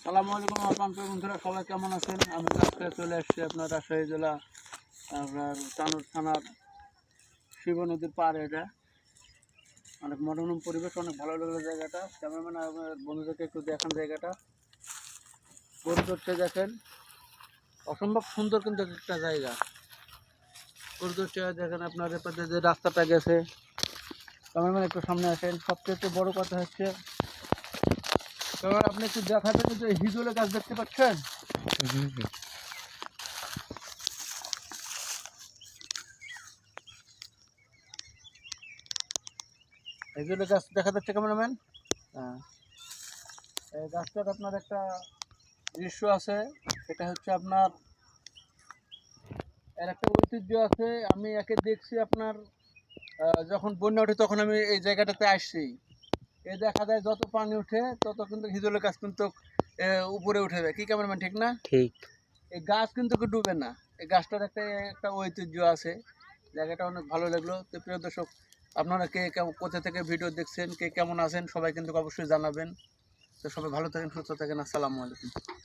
সালামু আলাইকুম প্রান্তীয় বন্ধুরা, সবাই কেমন আছেন? আমি আজকে চলে আসছি আপনার রাজশাহী জেলা আপনার চানুর থানার শিব নদীর পাড়ে। এটা অনেক মনোরম পরিবেশ, অনেক ভালো লাগলো জায়গাটা। ক্যামেরাম্যান আপনার বন্ধুদেরকে একটু দেখান জায়গাটা, পরিদর্শে দেখেন, অসম্ভব সুন্দর কিন্তু একটা জায়গা। পরিদর্শে দেখেন আপনার এপাশে যে রাস্তাটা গেছে। ক্যামেরাম্যান একটু সামনে আসেন। সবচেয়ে বড় কথা হচ্ছে আপনি একটু দেখাবেন যে হিজলের গাছ দেখতে পাচ্ছেন? হিজলের গাছ দেখা যাচ্ছে ক্যামেরাম্যান? হ্যাঁ, এই গাছটার আপনার একটা দৃশ্য আছে, সেটা হচ্ছে আপনার এর একটা ঐতিহ্য আছে। আমি একে দেখছি আপনার যখন বন্যা ওঠে তখন আমি এই জায়গাটাতে আসছি। এ দেখা যায় যত পানি ওঠে তত কিন্তু হিজলের গাছ কিন্তু উপরে উঠে যায়। কি ক্যামেরাম্যান, ঠিক না? ঠিক। এই গাছ কিন্তু ডুবে না। এই গাছটার একটা একটা ঐতিহ্য আছে। জায়গাটা অনেক ভালো লাগলো। তো প্রিয় দর্শক, আপনারা কে কোথা থেকে ভিডিও দেখছেন, কে কেমন আছেন, সবাই কিন্তু অবশ্যই জানাবেন। তো সবাই ভালো থাকেন, সুস্থ থাকেন। আসসালামু আলাইকুম।